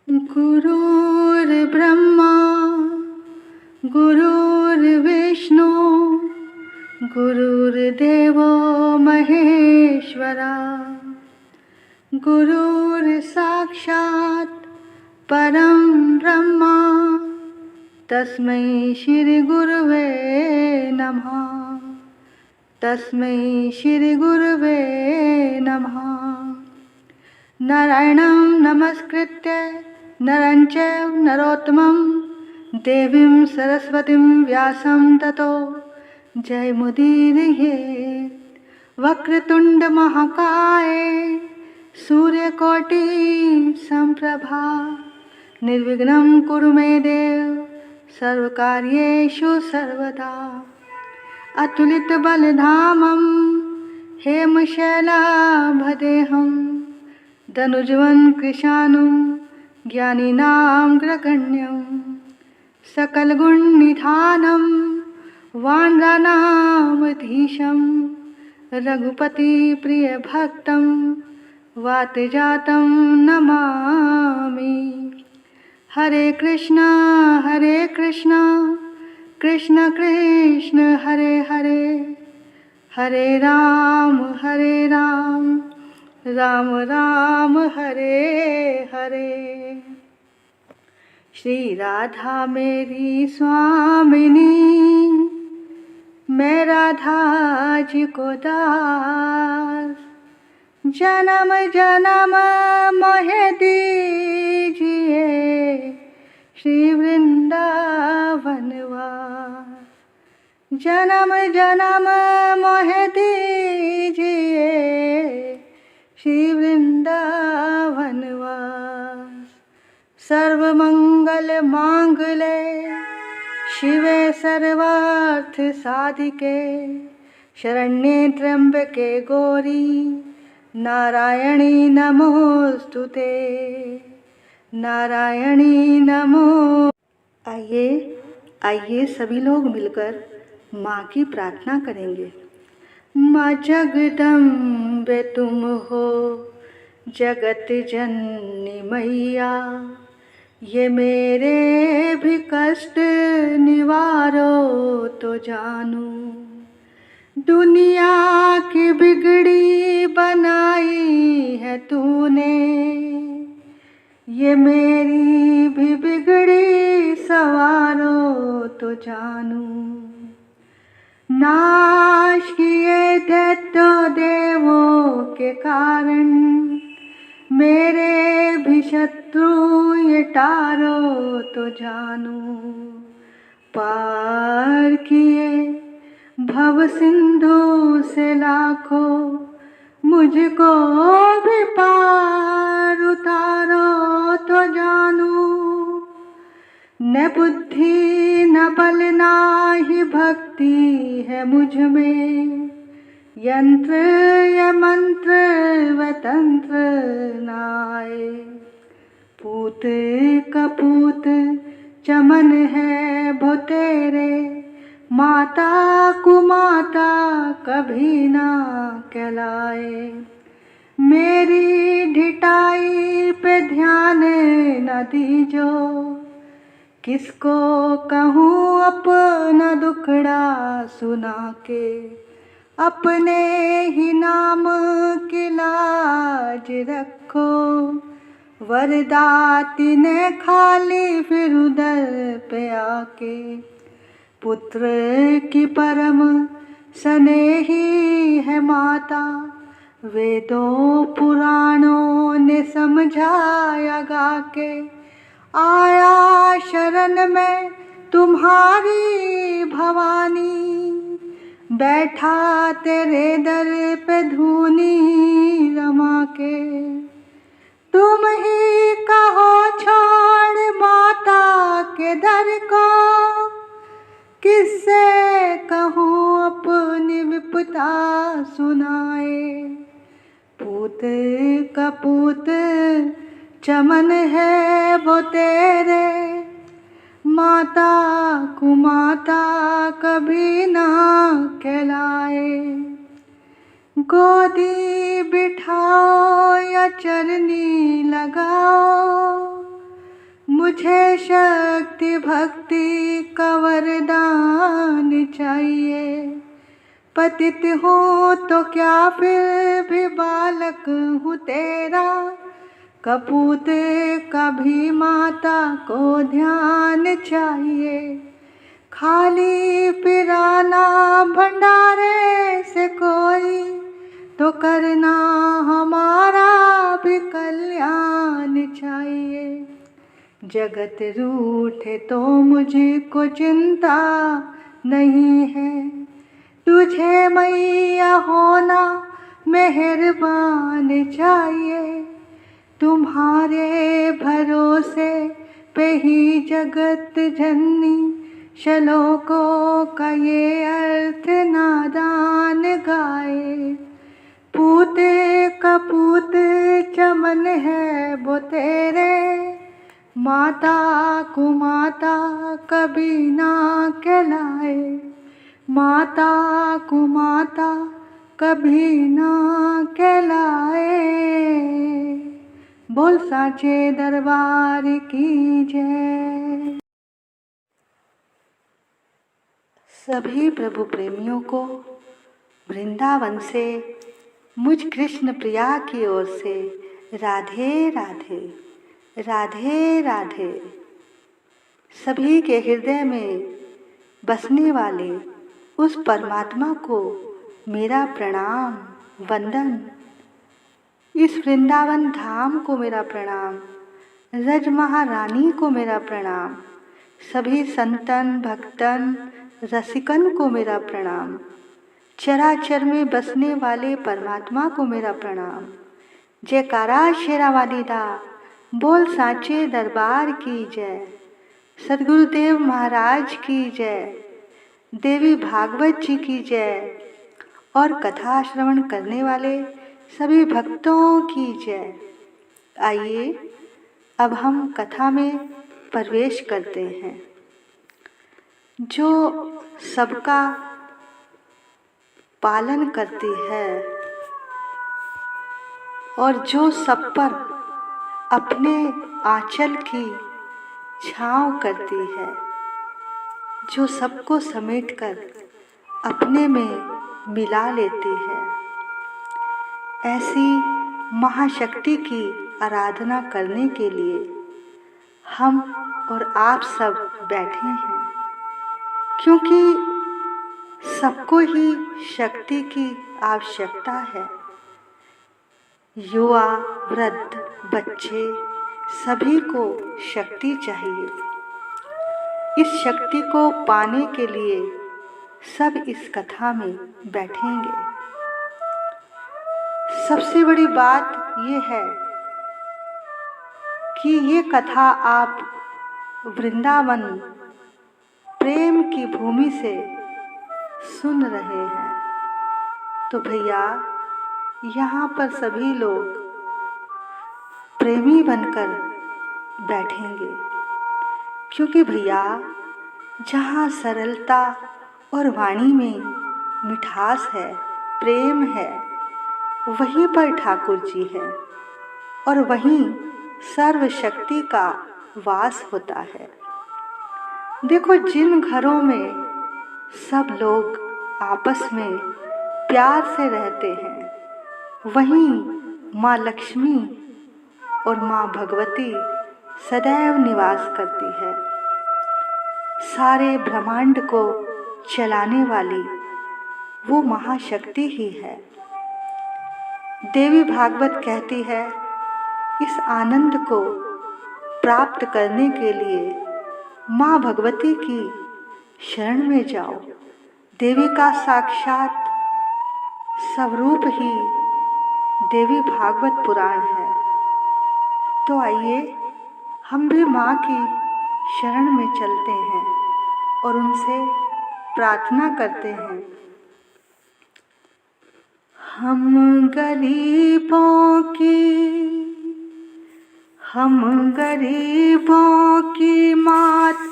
गुरुर्ब्रह्मा गुरुर्विष्णु गुरुर्देवो महेश्वरा गुरुर्साक्षात् परं ब्रह्मा तस्मै श्री गुरुवे नमः। तस्मै श्री गुरुवे नमः। नारायणं नमस्कृत्य नरं चैव नरोत्तमं देवीं सरस्वतीं व्यासं ततो जयमुदीरयेत्। वक्रतुंड महाकाय सूर्यकोटि संप्रभा निर्विघ्नं कुरु मे देव सर्वकार्येषु सर्वदा। अतुलितबलधामं हेमशैलाभदेहं धनुजवन् कृशानं ज्ञानिनां ग्रगण्यं सकलगुणनिधानं वानराणामधीशं रघुपतिप्रियभक्तं वातजातं नमामि। हरे कृष्णा कृष्ण कृष्ण हरे हरे हरे राम राम राम हरे हरे। श्री राधा मेरी स्वामिनी मैं राधा जी को दास। जन्म जन्म मोहे दीजिए श्री वृंदावन वास। जन्म जन्म मोहे दीजिए श्री वृंदावन वास। सर्वमंगल मांगले शिवे सर्वार्थ साधिके शरण्ये त्र्यंबके गौरी नारायणी नमोस्तुते नारायणी नमो। आइए सभी लोग मिलकर माँ की प्रार्थना करेंगे। माँ जगदम्बे तुम हो जगत जननी मैया, ये मेरे भी कष्ट निवारो तो जानू। दुनिया की बिगड़ी बनाई है तूने, ये मेरी भी बिगड़ी सवारो तो जानू। नाश किए दैत्य देवों के कारण मेरे भी शत्रु ये टारो तो जानू। पार किए भव सिंधु से लाखों मुझको भी पार उतारो तो जानू। न बुद्धि न बल ना ही भक्ति है मुझ में, यंत्र या मंत्र व तंत्र नाए। पूत कपूत चमन है भो तेरे, माता कुमाता कभी ना कहलाए। मेरी ढिठाई पे ध्यान न दीजो, किसको कहूँ अपना दुखड़ा सुना के। अपने ही नाम की लाज रखो, वरदाती ने खाली फिर उधर पे आके। पुत्र की परम स्नेही है माता, वेदों पुराणों ने समझाया गा के। आया शरण में तुम्हारी भवानी, बैठा तेरे दर पे धूनी रमा के। तुम ही कहो छोड़ माता के दर को, किससे कहूँ अपनी विपदा सुनाए। पूत कपूत चमन है वो तेरे, माता कुमाता कभी ना कहलाए। गोदी बिठाओ या चरनी लगाओ, तुझे शक्ति भक्ति का वरदान चाहिए। पतित हूँ तो क्या फिर भी बालक हूँ तेरा, कपूत कभी माता को ध्यान चाहिए। खाली पिराना भंडारे से कोई तो करना हमारा भी कल्याण चाहिए। जगत रूठे तो मुझको चिंता नहीं है, तुझे मैया होना मेहरबान चाहिए। तुम्हारे भरोसे पे ही जगत जननी, श्लोकों का ये अर्थ नादान गाए। पूत कपूत चमन है वो तेरे, माता कुमाता कभी ना कहलाए। माता कुमाता कभी ना कहलाए। बोल साचे दरबार की जय। सभी प्रभु प्रेमियों को वृंदावन से मुझ कृष्ण प्रिया की ओर से राधे राधे, राधे राधे। सभी के हृदय में बसने वाले उस परमात्मा को मेरा प्रणाम वंदन। इस वृंदावन धाम को मेरा प्रणाम, रज महारानी को मेरा प्रणाम, सभी संतन भक्तन रसिकन को मेरा प्रणाम, चराचर में बसने वाले परमात्मा को मेरा प्रणाम। जयकारा शेरावाली दा, बोल साचे दरबार की जय। सद्गुरुदेव महाराज की जय, देवी भागवत जी की जय और कथा श्रवण करने वाले सभी भक्तों की जय। आइए अब हम कथा में प्रवेश करते हैं। जो सबका पालन करती है और जो सब पर अपने आंचल की छाँव करती है, जो सबको समेटकर अपने में मिला लेती है, ऐसी महाशक्ति की आराधना करने के लिए हम और आप सब बैठे हैं। क्योंकि सबको ही शक्ति की आवश्यकता है। युवा वृद्ध बच्चे सभी को शक्ति चाहिए। इस शक्ति को पाने के लिए सब इस कथा में बैठेंगे। सबसे बड़ी बात ये है कि ये कथा आप वृंदावन प्रेम की भूमि से सुन रहे हैं। तो भैया यहाँ पर सभी लोग प्रेमी बनकर बैठेंगे, क्योंकि भैया जहाँ सरलता और वाणी में मिठास है, प्रेम है, वहीं पर ठाकुर जी है और वहीं सर्वशक्ति का वास होता है। देखो, जिन घरों में सब लोग आपस में प्यार से रहते हैं, वहीं माँ लक्ष्मी और माँ भगवती सदैव निवास करती है। सारे ब्रह्मांड को चलाने वाली वो महाशक्ति ही है। देवी भागवत कहती है, इस आनंद को प्राप्त करने के लिए माँ भगवती की शरण में जाओ। देवी का साक्षात स्वरूप ही देवी भागवत पुराण है। तो आइए हम भी माँ की शरण में चलते हैं और उनसे प्रार्थना करते हैं। हम गरीबों की मात,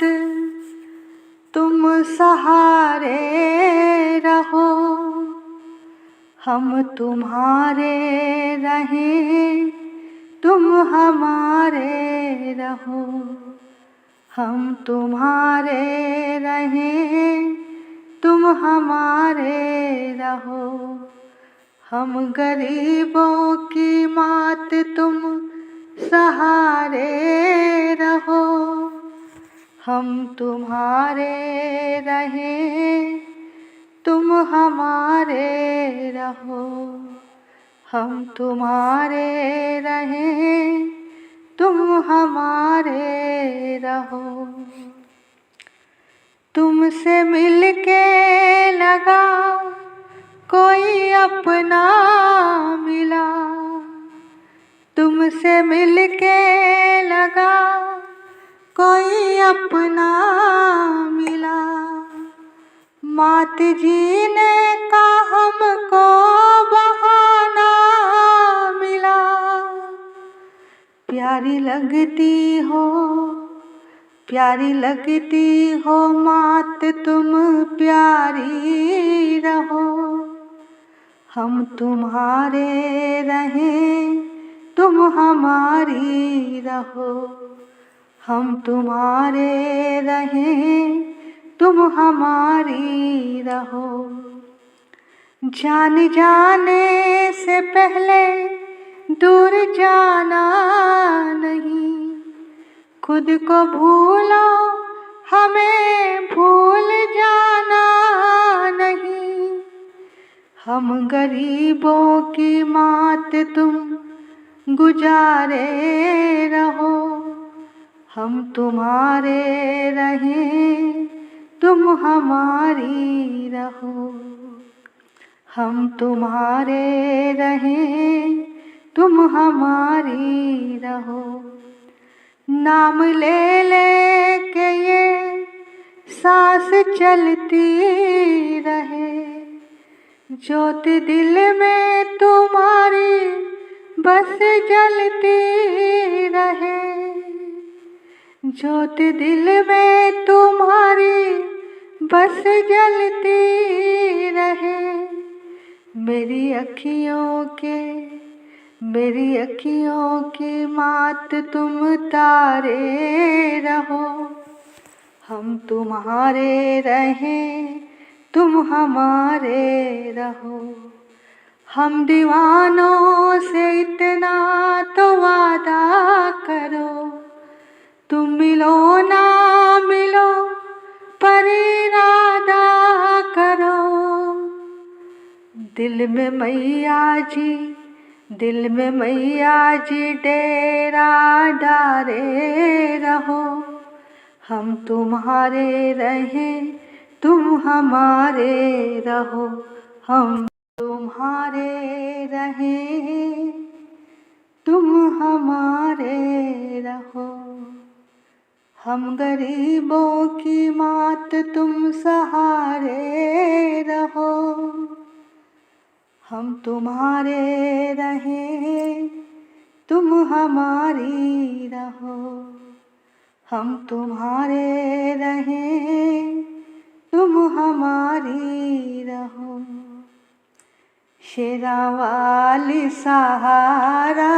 तुम सहारे रहो। हम तुम्हारे रहें, तुम हमारे रहो। हम तुम्हारे रहें, तुम हमारे रहो। हम गरीबों की मात, तुम सहारे रहो। हम तुम्हारे रहें, तुम हमारे रहो। हम तुम्हारे रहें, तुम हमारे रहो। तुमसे मिलके लगा कोई अपना मिला। तुमसे मिलके लगा कोई अपना मिला। मात जीने का हमको बहाना मिला। प्यारी लगती हो, प्यारी लगती हो मात, तुम प्यारी रहो। हम तुम्हारे रहें, तुम हमारी रहो। हम तुम्हारे रहें, तुम हमारी रहो। जान जाने से पहले दूर जाना नहीं। खुद को भूलो, हमें भूल जाना नहीं। हम गरीबों की मात, तुम गुजारे रहो। हम तुम्हारे रहें, तुम हमारी रहो। हम तुम्हारे रहें, तुम हमारी रहो। नाम ले ले के ये सांस चलती रहे। ज्योत दिल में तुम्हारी बस जलती रहे। ज्योत दिल में तुम्हारी बस जलती रहे। मेरी अखियों की मात, तुम तारे रहो। हम तुम्हारे रहें, तुम हमारे रहो। हम दीवानों से इतना तो वादा करो, तुम मिलो ना मिलो पर इरादा करो। दिल में मैया जी डेरा डारे रहो। हम तुम्हारे रहें, तुम हमारे रहो। हम तुम्हारे रहें, तुम हमारे रहो। हम गरीबों की मात, तुम सहारे रहो। हम तुम्हारे रहें, तुम हमारी रहो। हम तुम्हारे रहें, तुम हमारी रहो। शेरा वाली सहारा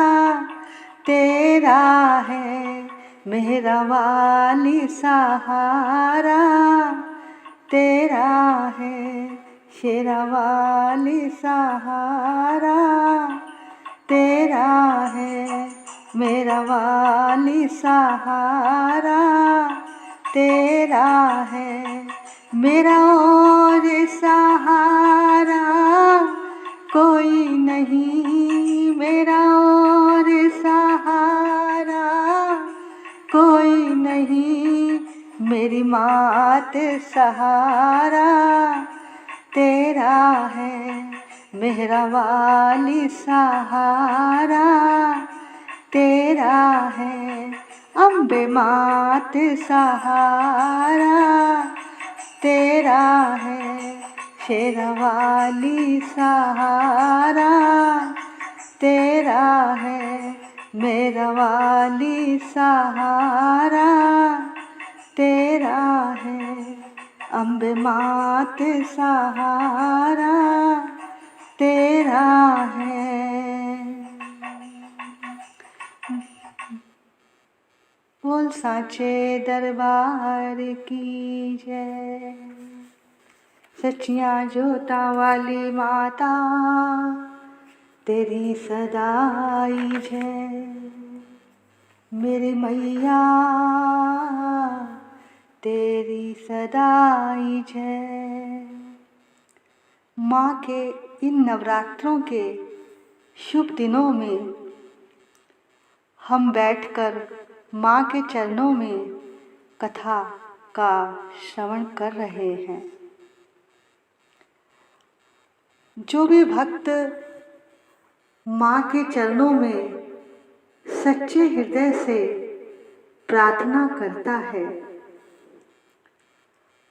तेरा है, मेहरा वाली सहारा तेरा है। शेरा वाली सहारा तेरा है, मेरा वाली सहारा तेरा है। मेरा और सहारा कोई नहीं, मेरा और सहारा कोई नहीं। मेरी मात सहारा तेरा है, मेहरा वाली सहारा तेरा है। अम्बे मात सहारा तेरा है, शेरा वाली सहारा तेरा है। मेरा वाली सहारा तेरा है। अम्बे मात सहारा तेरा है। बोल साचे दरबार की जय। सच्चियां जोता वाली माता तेरी सदाई जय। मेरी मैया तेरी सदाई जय। माँ के इन नवरात्रों के शुभ दिनों में हम बैठकर माँ के चरणों में कथा का श्रवण कर रहे हैं। जो भी भक्त माँ के चरणों में सच्चे हृदय से प्रार्थना करता है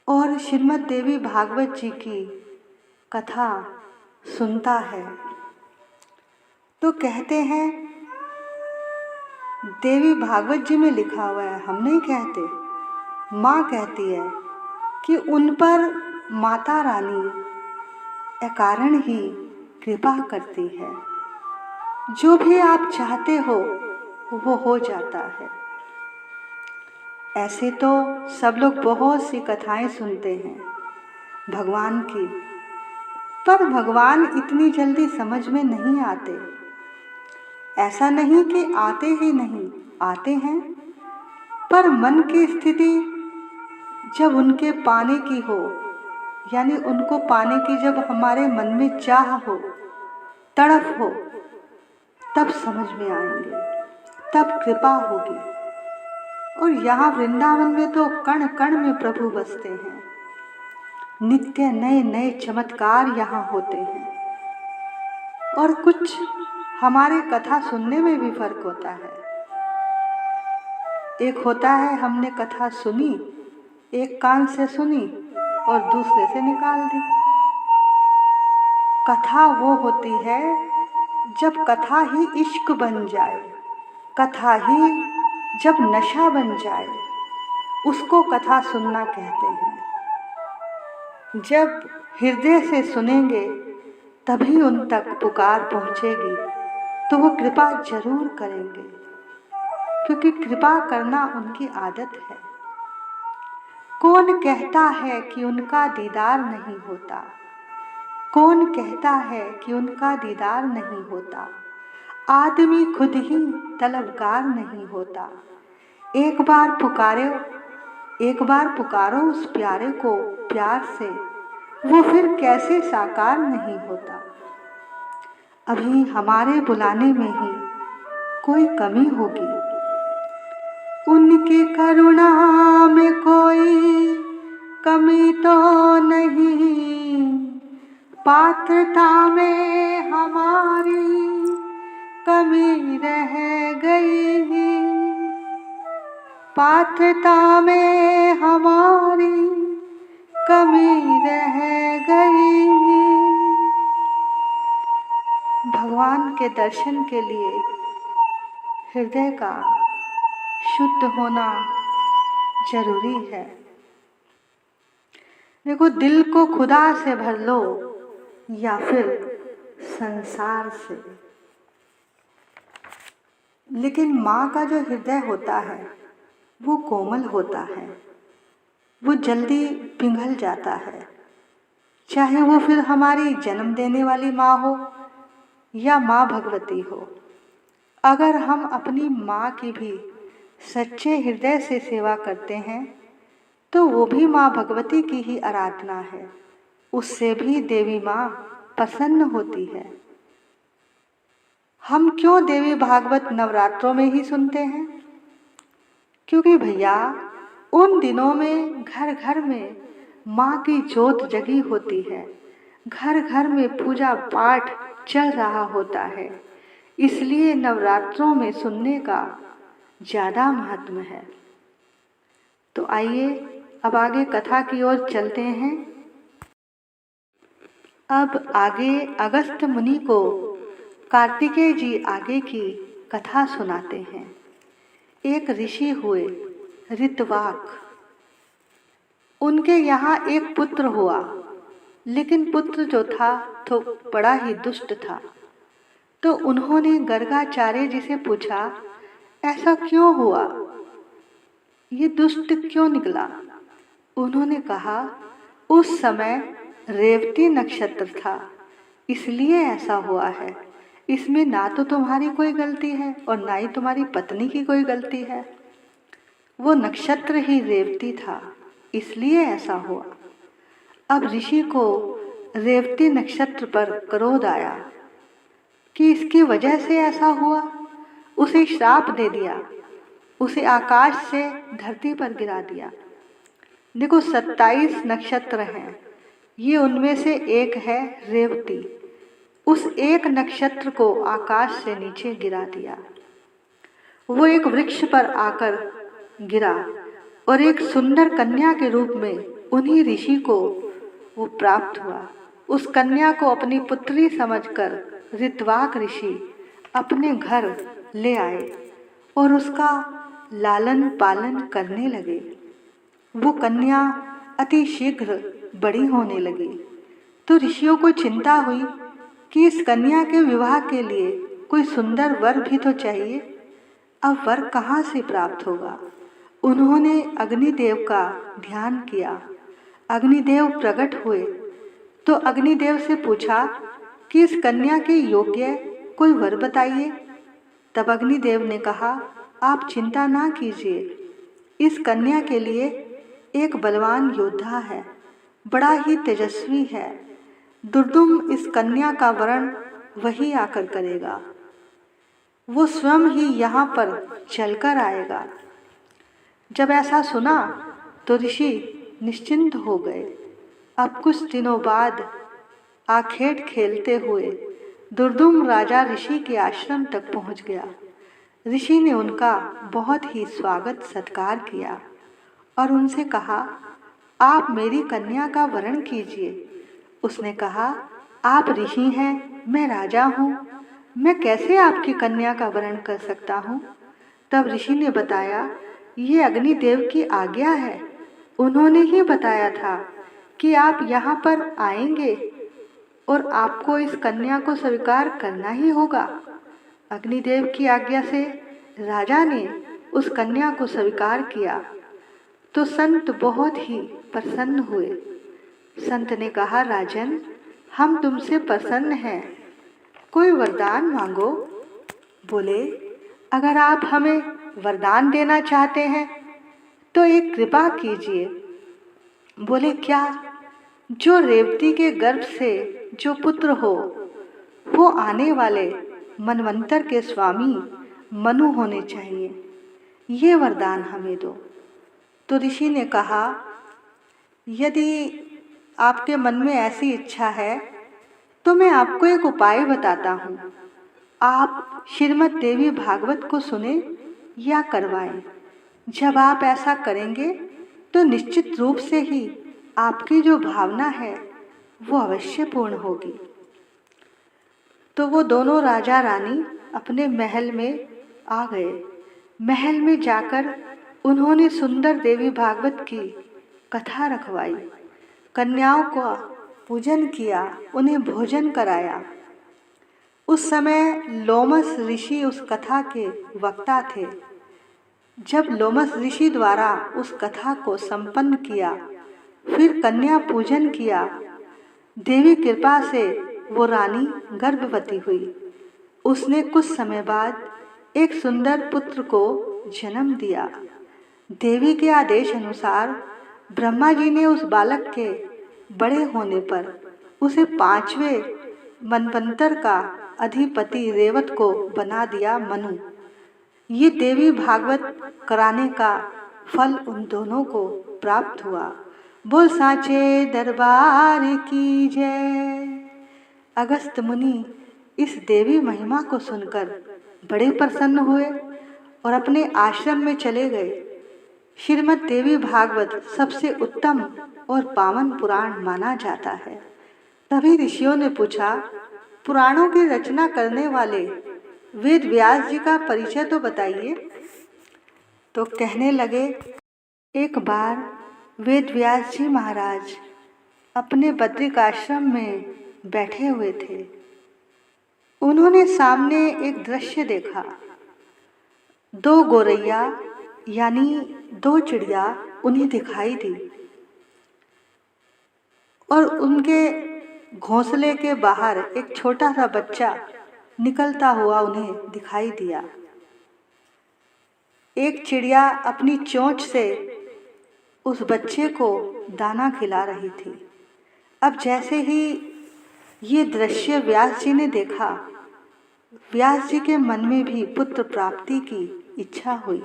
और श्रीमद् देवी भागवत जी की कथा सुनता है, तो कहते हैं, देवी भागवत जी में लिखा हुआ है, हम नहीं कहते, माँ कहती है कि उन पर माता रानी अकारण ही कृपा करती है। जो भी आप चाहते हो वो हो जाता है। ऐसे तो सब लोग बहुत सी कथाएं सुनते हैं भगवान की, पर भगवान इतनी जल्दी समझ में नहीं आते। ऐसा नहीं कि आते ही नहीं, आते हैं, पर मन की स्थिति जब उनके पाने की हो, यानी उनको पाने की जब हमारे मन में चाह हो, तड़प हो, तब समझ में आएंगे, तब कृपा होगी। और यहाँ वृंदावन में तो कण कण में प्रभु बसते हैं। नित्य नए नए चमत्कार यहाँ होते हैं। और कुछ हमारे कथा सुनने में भी फर्क होता है। एक होता है हमने कथा सुनी, एक कान से सुनी और दूसरे से निकाल दी। कथा वो होती है जब कथा ही इश्क बन जाए, कथा ही जब नशा बन जाए, उसको कथा सुनना कहते हैं। जब हृदय से सुनेंगे तभी उन तक पुकार पहुँचेगी, तो वो कृपा जरूर करेंगे, क्योंकि कृपा करना उनकी आदत है। कौन कहता है कि उनका दीदार नहीं होता? कौन कहता है कि उनका दीदार नहीं होता? आदमी खुद ही तलबगार नहीं होता। एक बार पुकारो उस प्यारे को प्यार से, वो फिर कैसे साकार नहीं होता। अभी हमारे बुलाने में ही कोई कमी होगी, उनकी करुणा में कोई कमी तो नहीं, पात्रता में हमारी कमी रह गई, पात्रता में हमारी कमी रह गई। भगवान के दर्शन के लिए हृदय का शुद्ध होना जरूरी है। देखो, दिल को खुदा से भर लो या फिर संसार से, लेकिन माँ का जो हृदय होता है वो कोमल होता है, वो जल्दी पिघल जाता है। चाहे वो फिर हमारी जन्म देने वाली माँ हो या माँ भगवती हो, अगर हम अपनी माँ की भी सच्चे हृदय से सेवा करते हैं तो वो भी माँ भगवती की ही आराधना है, उससे भी देवी माँ प्रसन्न होती है। हम क्यों देवी भागवत नवरात्रों में ही सुनते हैं? क्योंकि भैया उन दिनों में घर घर में माँ की जोत जगी होती है, घर घर में पूजा पाठ चल रहा होता है, इसलिए नवरात्रों में सुनने का ज़्यादा महत्व है। तो आइए अब आगे कथा की ओर चलते हैं। अब आगे अगस्त मुनि को कार्तिकेय जी आगे की कथा सुनाते हैं। एक ऋषि हुए ऋतवाक, उनके यहाँ एक पुत्र हुआ, लेकिन पुत्र जो था तो बड़ा ही दुष्ट था। तो उन्होंने गर्गाचार्य जी से पूछा, ऐसा क्यों हुआ? ये दुष्ट क्यों निकला? उन्होंने कहा, उस समय रेवती नक्षत्र था, इसलिए ऐसा हुआ है। इसमें ना तो तुम्हारी कोई गलती है और ना ही तुम्हारी पत्नी की कोई गलती है। वो नक्षत्र ही रेवती था, इसलिए ऐसा हुआ। अब ऋषि को रेवती नक्षत्र पर क्रोध आया कि इसकी वजह से ऐसा हुआ। उसे श्राप दे दिया, उसे आकाश से धरती पर गिरा दिया। देखो 27 नक्षत्र हैं, ये उनमें से एक है रेवती। उस एक नक्षत्र को आकाश से नीचे गिरा दिया। वो एक वृक्ष पर आकर गिरा और एक सुंदर कन्या के रूप में उन्हीं ऋषि को वो प्राप्त हुआ। उस कन्या को अपनी पुत्री समझकर ऋत्वाक ऋषि अपने घर ले आए और उसका लालन पालन करने लगे। वो कन्या अति शीघ्र बड़ी होने लगी तो ऋषियों को चिंता हुई कि इस कन्या के विवाह के लिए कोई सुंदर वर भी तो चाहिए। अब वर कहाँ से प्राप्त होगा? उन्होंने अग्निदेव का ध्यान किया। अग्निदेव प्रकट हुए तो अग्निदेव से पूछा कि इस कन्या के योग्य कोई वर बताइए। तब अग्निदेव ने कहा, आप चिंता ना कीजिए, इस कन्या के लिए एक बलवान योद्धा है, बड़ा ही तेजस्वी है। दुर्दुम इस कन्या का वरण वही आकर करेगा। वो स्वयं ही यहाँ पर चलकर आएगा। जब ऐसा सुना तो ऋषि निश्चिंत हो गए। अब कुछ दिनों बाद आखेट खेलते हुए दुर्दुम राजा ऋषि के आश्रम तक पहुँच गया। ऋषि ने उनका बहुत ही स्वागत सत्कार किया और उनसे कहा, आप मेरी कन्या का वरण कीजिए। उसने कहा, आप ऋषि हैं, मैं राजा हूँ, मैं कैसे आपकी कन्या का वरण कर सकता हूँ? तब ऋषि ने बताया, ये अग्निदेव की आज्ञा है। उन्होंने ही बताया था कि आप यहाँ पर आएंगे और आपको इस कन्या को स्वीकार करना ही होगा। अग्निदेव की आज्ञा से राजा ने उस कन्या को स्वीकार किया तो संत बहुत ही प्रसन्न हुए। संत ने कहा, राजन, हम तुमसे प्रसन्न हैं, कोई वरदान मांगो। बोले, अगर आप हमें वरदान देना चाहते हैं तो एक कृपा कीजिए। बोले, क्या? जो रेवती के गर्भ से जो पुत्र हो वो आने वाले मनवंतर के स्वामी मनु होने चाहिए, ये वरदान हमें दो। तो ऋषि ने कहा, यदि आपके मन में ऐसी इच्छा है तो मैं आपको एक उपाय बताता हूँ। आप श्रीमद् देवी भागवत को सुने या करवाएं। जब आप ऐसा करेंगे तो निश्चित रूप से ही आपकी जो भावना है वो अवश्य पूर्ण होगी। तो वो दोनों राजा रानी अपने महल में आ गए। महल में जाकर उन्होंने सुंदर देवी भागवत की कथा रखवाई, कन्याओं को पूजन किया, उन्हें भोजन कराया। उस समय लोमस ऋषि उस कथा के वक्ता थे। जब लोमस ऋषि द्वारा उस कथा को संपन्न किया, फिर कन्या पूजन किया, देवी कृपा से वो रानी गर्भवती हुई। उसने कुछ समय बाद एक सुंदर पुत्र को जन्म दिया। देवी के आदेश अनुसार ब्रह्मा जी ने उस बालक के बड़े होने पर उसे 5वें मनवंतर का अधिपति रेवत को बना दिया मनु। ये देवी भागवत कराने का फल उन दोनों को प्राप्त हुआ। बोल सांचे दरबार की जय। अगस्त मुनि इस देवी महिमा को सुनकर बड़े प्रसन्न हुए और अपने आश्रम में चले गए। श्रीमद् देवी भागवत सबसे उत्तम और पावन पुराण माना जाता है। तभी ऋषियों ने पूछा, पुराणों की रचना करने वाले वेद व्यास जी का परिचय तो बताइए। तो कहने लगे, एक बार वेद व्यास जी महाराज अपने बद्रिक आश्रम में बैठे हुए थे। उन्होंने सामने एक दृश्य देखा। 2 गोरैया यानी दो चिड़िया उन्हें दिखाई दी और उनके घोंसले के बाहर एक छोटा सा बच्चा निकलता हुआ उन्हें दिखाई दिया। एक चिड़िया अपनी चोंच से उस बच्चे को दाना खिला रही थी। अब जैसे ही ये दृश्य व्यास जी ने देखा, व्यास जी के मन में भी पुत्र प्राप्ति की इच्छा हुई।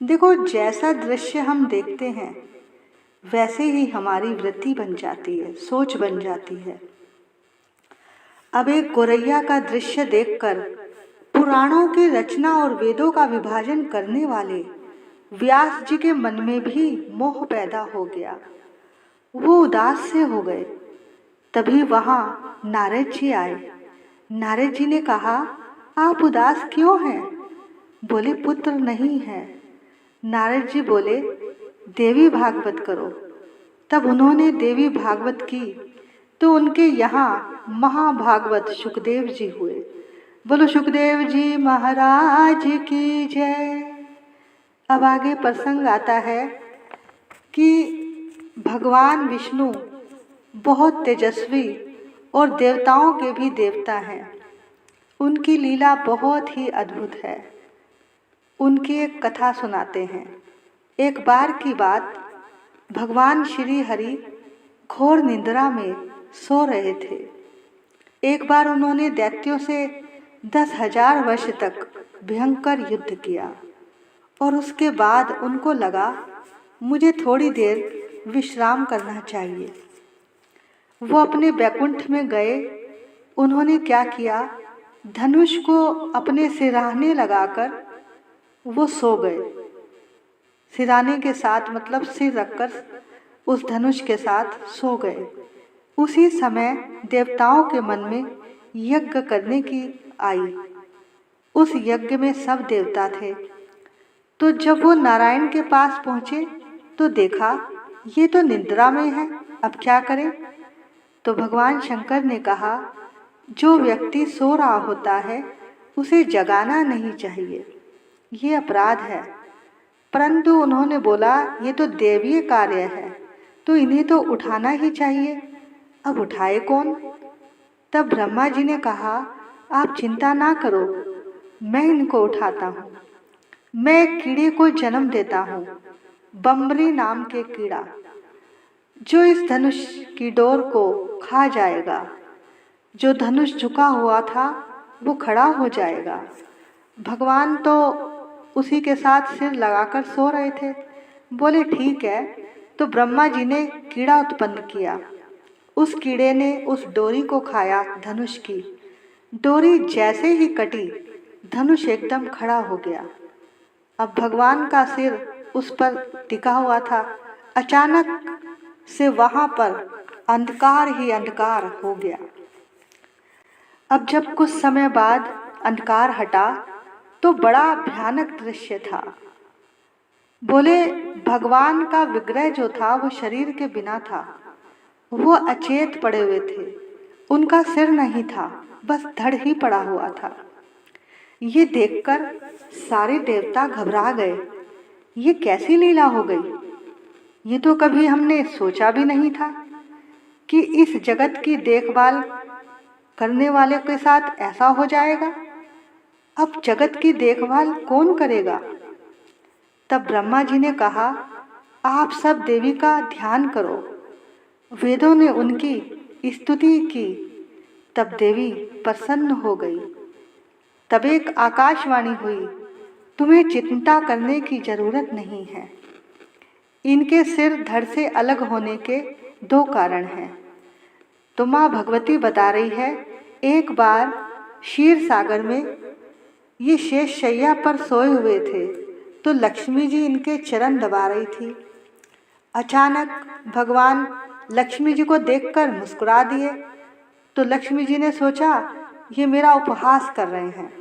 देखो, जैसा दृश्य हम देखते हैं वैसे ही हमारी वृत्ति बन जाती है, सोच बन जाती है। अब एक गोरैया का दृश्य देखकर पुराणों की रचना और वेदों का विभाजन करने वाले व्यास जी के मन में भी मोह पैदा हो गया। वो उदास से हो गए। तभी वहाँ नारद जी आए। नारद जी ने कहा, आप उदास क्यों हैं? बोले, पुत्र नहीं है। नारद जी बोले, देवी भागवत करो। तब उन्होंने देवी भागवत की तो उनके यहाँ महाभागवत सुखदेव जी हुए। बोलो सुखदेव जी महाराज की जय। अब आगे प्रसंग आता है कि भगवान विष्णु बहुत तेजस्वी और देवताओं के भी देवता हैं। उनकी लीला बहुत ही अद्भुत है। उनकी एक कथा सुनाते हैं। एक बार की बात, भगवान श्री हरि घोर निद्रा में सो रहे थे। एक बार उन्होंने दैत्यों से 10,000 वर्ष तक भयंकर युद्ध किया और उसके बाद उनको लगा मुझे थोड़ी देर विश्राम करना चाहिए। वो अपने बैकुंठ में गए। उन्होंने क्या किया, धनुष को अपने सिरहाने लगाकर वो सो गए। सिरहाने के साथ मतलब सिर रखकर उस धनुष के साथ सो गए। उसी समय देवताओं के मन में यज्ञ करने की आई। उस यज्ञ में सब देवता थे। तो जब वो नारायण के पास पहुँचे तो देखा ये तो निद्रा में है, अब क्या करें? तो भगवान शंकर ने कहा, जो व्यक्ति सो रहा होता है उसे जगाना नहीं चाहिए, ये अपराध है। परंतु उन्होंने बोला, ये तो देवीय कार्य है तो इन्हें तो उठाना ही चाहिए। अब उठाए कौन? तब ब्रह्मा जी ने कहा, आप चिंता ना करो, मैं इनको उठाता हूँ। मैं एक कीड़े को जन्म देता हूँ, बम्बरी नाम के कीड़ा, जो इस धनुष की डोर को खा जाएगा। जो धनुष झुका हुआ था वो खड़ा हो जाएगा। भगवान तो उसी के साथ सिर लगाकर सो रहे थे। बोले ठीक है। तो ब्रह्मा जी ने कीड़ा उत्पन्न किया। उस कीड़े ने उस डोरी को खाया, धनुष की। डोरी जैसे ही कटी, धनुष एकदम खड़ा हो गया। अब भगवान का सिर उस पर टिका हुआ था। अचानक से वहाँ पर अंधकार ही अंधकार हो गया। अब जब कुछ समय बाद अंधकार हटा तो बड़ा भयानक दृश्य था। बोले भगवान का विग्रह जो था वो शरीर के बिना था। वो अचेत पड़े हुए थे। उनका सिर नहीं था, बस धड़ ही पड़ा हुआ था। ये देखकर सारे देवता घबरा गए। ये कैसी लीला हो गई? ये तो कभी हमने सोचा भी नहीं था कि इस जगत की देखभाल करने वाले के साथ ऐसा हो जाएगा। अब जगत की देखभाल कौन करेगा? तब ब्रह्मा जी ने कहा, आप सब देवी का ध्यान करो। वेदों ने उनकी स्तुति की। तब देवी प्रसन्न हो गई। तब एक आकाशवाणी हुई, तुम्हें चिंता करने की जरूरत नहीं है। इनके सिर धड़ से अलग होने के 2 कारण हैं। तो माँ भगवती बता रही है, एक बार क्षीर सागर में ये शेष शैया पर सोए हुए थे तो लक्ष्मी जी इनके चरण दबा रही थी। अचानक भगवान लक्ष्मी जी को देखकर मुस्कुरा दिए। तो लक्ष्मी जी ने सोचा ये मेरा उपहास कर रहे हैं,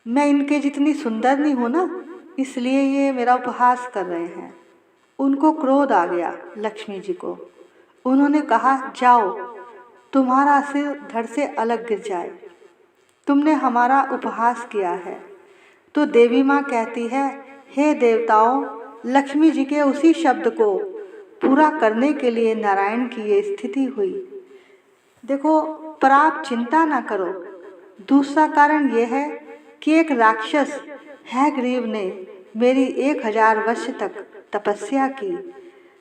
मैं इनके जितनी सुंदर नहीं हूँ ना, इसलिए ये मेरा उपहास कर रहे हैं। उनको क्रोध आ गया लक्ष्मी जी को। उन्होंने कहा, जाओ, तुम्हारा सिर धड़ से अलग गिर जाए, तुमने हमारा उपहास किया है। तो देवी माँ कहती है, हे देवताओं, लक्ष्मी जी के उसी शब्द को पूरा करने के लिए नारायण की ये स्थिति हुई। देखो, पर आप चिंता ना करो। दूसरा कारण यह है कि एक राक्षस हैग्रीव ने मेरी 1000 वर्ष तक तपस्या की।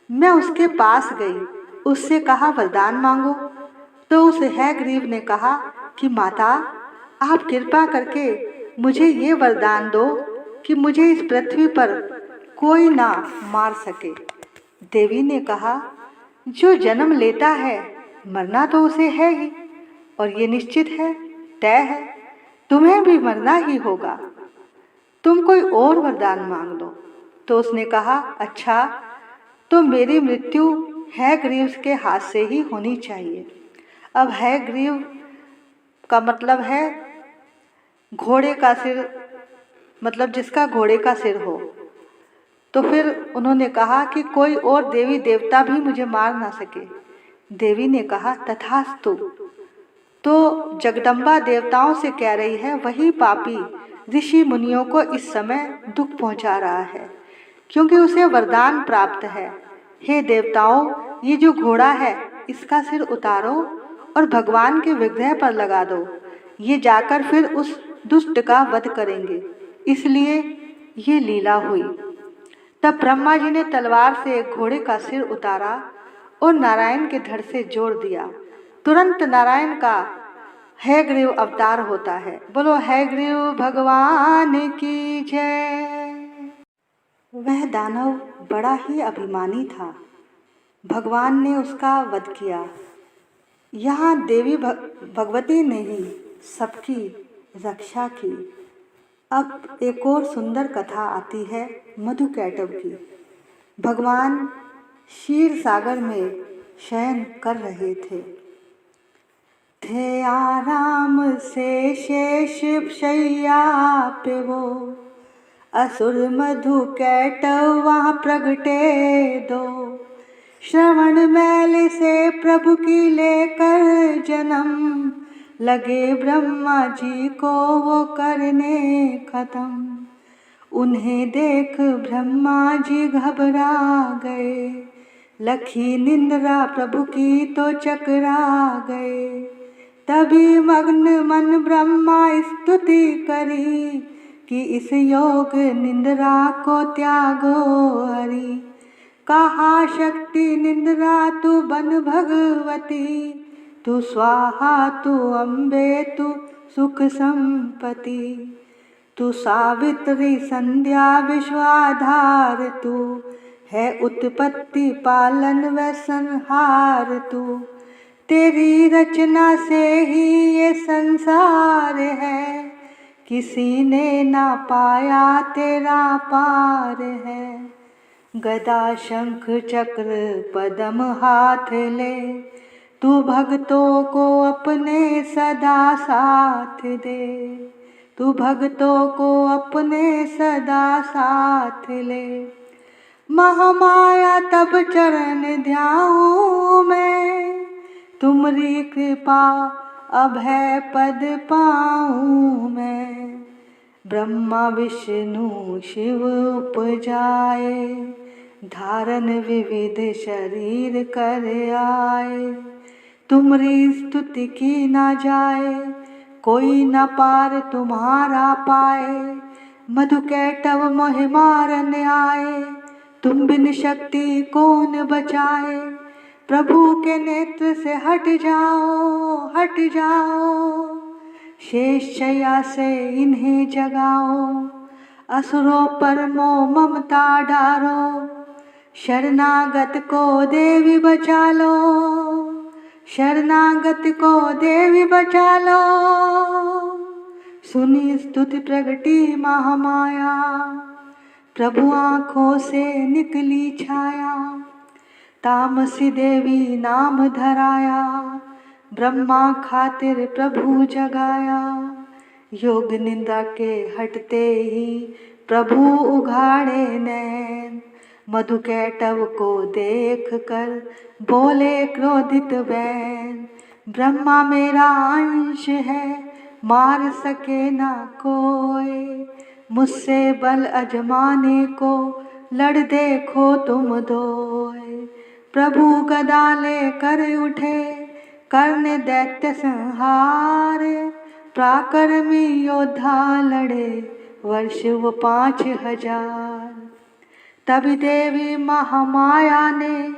मैं उसके पास गई, उससे कहा वरदान मांगो। तो उस हैग्रीव ने कहा कि माता, आप कृपा करके मुझे ये वरदान दो कि मुझे इस पृथ्वी पर कोई ना मार सके। देवी ने कहा, जो जन्म लेता है मरना तो उसे है ही, और ये निश्चित है, तय है, तुम्हें भी मरना ही होगा। तुम कोई और वरदान मांग लो। तो उसने कहा, अच्छा, तो मेरी मृत्यु हैग्रीव के हाथ से ही होनी चाहिए। अब हैग्रीव का मतलब है घोड़े का सिर, मतलब जिसका घोड़े का सिर हो। तो फिर उन्होंने कहा कि कोई और देवी देवता भी मुझे मार ना सके। देवी ने कहा, तथास्तु। तो जगदम्बा देवताओं से कह रही है, वही पापी ऋषि मुनियों को इस समय दुख पहुंचा रहा है, क्योंकि उसे वरदान प्राप्त है। हे देवताओं, ये जो घोड़ा है इसका सिर उतारो और भगवान के विग्रह पर लगा दो। ये जाकर फिर उस दुष्ट का वध करेंगे, इसलिए ये लीला हुई। तब ब्रह्मा जी ने तलवार से एक घोड़े का सिर उतारा और नारायण के धड़ से जोड़ दिया। तुरंत नारायण का हैग्रीव अवतार होता है। बोलो हैग्रीव भगवान की जय। वह दानव बड़ा ही अभिमानी था। भगवान ने उसका वध किया। यहाँ देवी भगवती ने ही सबकी रक्षा की। अब एक और सुंदर कथा आती है मधुकैटभ की। भगवान क्षीर सागर में शयन कर रहे थे आराम से शेष शैया पे वो, असुर मधुकैटभ वहाँ प्रगटे दो। श्रवण मैल से प्रभु की लेकर जन्म, लगे ब्रह्मा जी को वो करने खत्म। उन्हें देख ब्रह्मा जी घबरा गए, लखी निंद्रा प्रभु की तो चकरा गए। तभी मग्न मन ब्रह्मा स्तुति करी, कि इस योग निंद्रा को त्यागो हरि। कहा शक्ति निंद्रा तू बन भगवती, तू स्वाहा तू अम्बे तू सुख संपत्ति। तू सावित्री संध्या विश्वाधार, तू है उत्पत्ति पालन व संहार। तू तेरी रचना से ही ये संसार है, किसी ने ना पाया तेरा पार है। गदा शंख चक्र पद्म हाथ ले, तू भक्तों को अपने सदा साथ दे। तू भक्तों को अपने सदा साथ ले। महामाया तब चरण ध्याऊं मैं, तुम्हारी कृपा अभय पद पाऊं मैं। ब्रह्मा विष्णु शिव उपजाए, धारण विविध शरीर कर आए। तुम्हारी स्तुति की ना जाए, कोई न पार तुम्हारा पाए। मधुकैटभ मोहि मारन आए, तुम बिन शक्ति कौन बचाए। प्रभु के नेत्र से हट जाओ, हट जाओ। शेष शैया से इन्हें जगाओ, असुरों पर मोह ममता डारो। शरणागत को देवी बचा लो, शरणागत को देवी बचा लो। सुनी स्तुति प्रगटी महामाया, प्रभु आँखों से निकली छाया। तामसी देवी नाम धराया, ब्रह्मा खातिर प्रभु जगाया। योग निंदा के हटते ही प्रभु उघाड़े नैन। मधुकैटभ को देख कर बोले क्रोधित बैन। ब्रह्मा मेरा अंश है, मार सके ना कोई। मुझसे बल अजमाने को लड़ देखो तुम दोए। प्रभु गदा ले कर उठे करने दैत्य संहार। पराक्रमी योद्धा लड़े वर्ष वो 5000। तभी देवी महामाया ने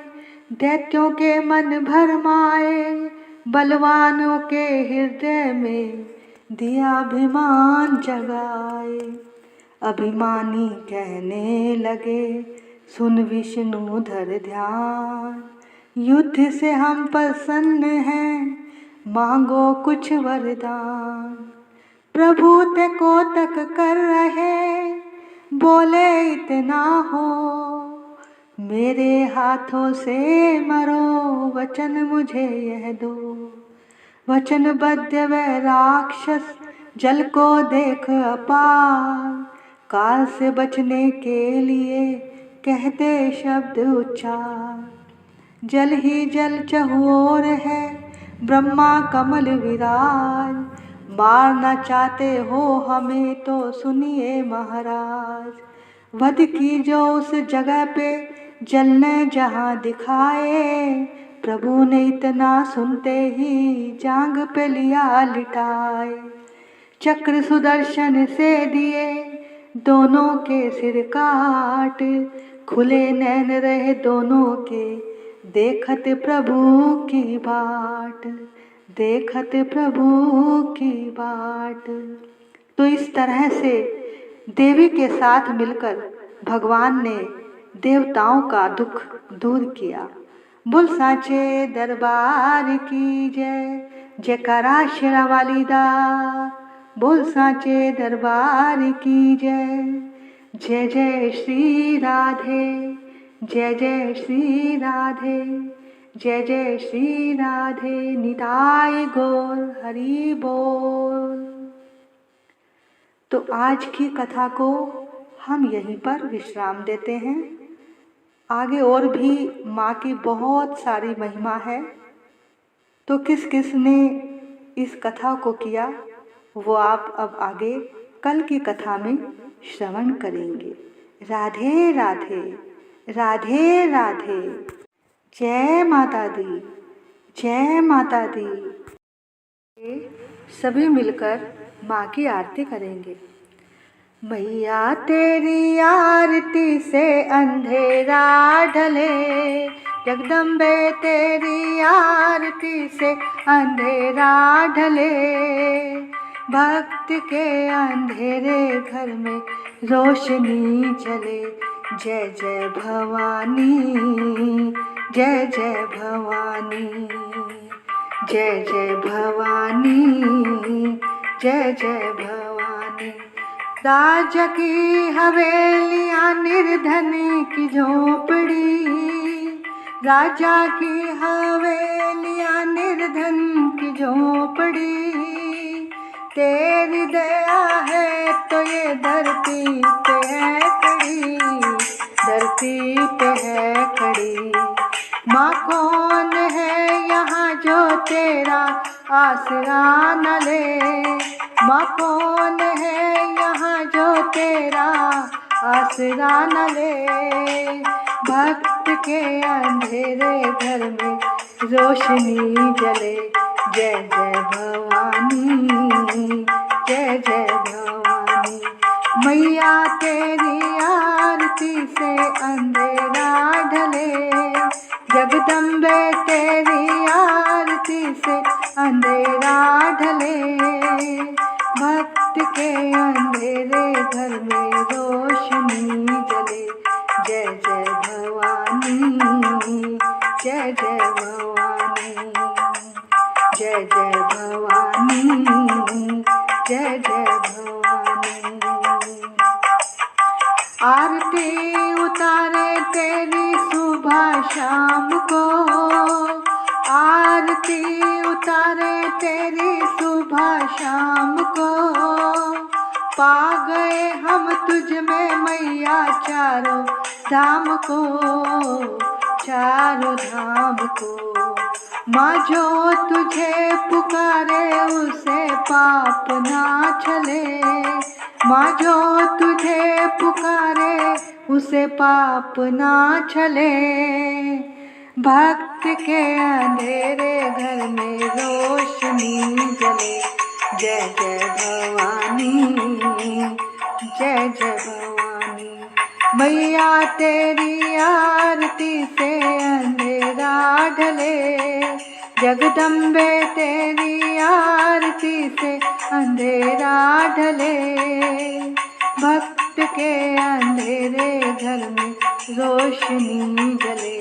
दैत्यों के मन भरमाए। बलवानों के हृदय में दिया अभिमान जगाए। अभिमानी कहने लगे सुन विष्णुधर ध्यान। युद्ध से हम प्रसन्न हैं मांगो कुछ वरदान। प्रभु ते को तक कर रहे बोले इतना हो। मेरे हाथों से मरो वचन मुझे यह दो। वचनबद्ध वह राक्षस जल को देख अपार। काल से बचने के लिए कहते शब्द उच्चार। जल ही जल चहुओर है ब्रह्मा कमल विराज। मारना चाहते हो हमें तो सुनिए महाराज। वध की जो उस जगह पे जलने जहाँ दिखाए। प्रभु ने इतना सुनते ही जांग पे लिया लिटाए। चक्र सुदर्शन से दिए दोनों के सिर काट। खुले नैन रहे दोनों के देखत प्रभु की बाट। देखत प्रभु की बाट। तो इस तरह से देवी के साथ मिलकर भगवान ने देवताओं का दुख दूर किया। बोल साचे दरबार की जय। जयकारा शेरा वाली दा। बोल साचे दरबार की जय। जय जय श्री राधे। जय जय श्री राधे। जय जय श्री राधे। निताई गौर हरि बोल। तो आज की कथा को हम यहीं पर विश्राम देते हैं। आगे और भी माँ की बहुत सारी महिमा है। तो किस किस ने इस कथा को किया वो आप अब आगे कल की कथा में श्रवण करेंगे। राधे राधे। राधे राधे। जय माता दी। जय माता दी। सभी मिलकर माँ की आरती करेंगे। मैया तेरी आरती से अंधेरा ढले। जगदम्बे तेरी आरती से अंधेरा ढले। भक्त के अंधेरे घर में रोशनी जले। जय जय भवानी। जय जय भवानी। जय जय भवानी। जय जय भवानी। राजा की हवेलियाँ निर्धन की झोपड़ी। राजा की हवेलियाँ निर्धन की झोपड़ी। तेरी दया है तो ये धरती पे है खड़ी। धरती पे है खड़ी। माँ कौन है यहाँ जो तेरा आसरा न ले। माँ कौन है यहाँ जो तेरा आसरा न ले। भक्त के अंधेरे घर में रोशनी जले। जय जय भवानी। जय जय भवानी। मैया तेरी आरती से अंधेरा ढले। जगदम्बे तेरी आरती से अंधेरा ढले। भक्त के अंधेरे घर में रोशनी जले। जय जय भवानी। जय जय भवानी। जय जय भवानी। जय जय भवानी। आरती उतारे तेरी सुबह शाम को। आरती उतारे तेरी सुबह शाम को। पा गए हम तुझ में मैया चारों धाम को। चारों धाम को। माँ जो तुझे पुकारे उसे पाप ना चले। माँ जो तुझे पुकारे उसे पाप ना चले। भक्त के अंधेरे घर में रोशनी जले। जय जय भवानी, जय जय भवानी। मैया तेरी आरती से अंधेरा ढले। जगदम्बे तेरी आरती से अंधेरा ढले। भक्त के अंधेरे घर में रोशनी जले।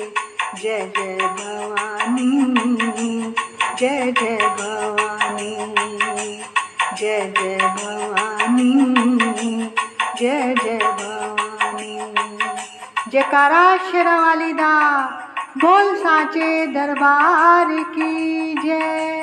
जय जय भवानी, जय जय भवानी, जय जय भवानी, जय जय भवानी। जयकारा शेरा वाली दा, बोल साचे दरबार की जय।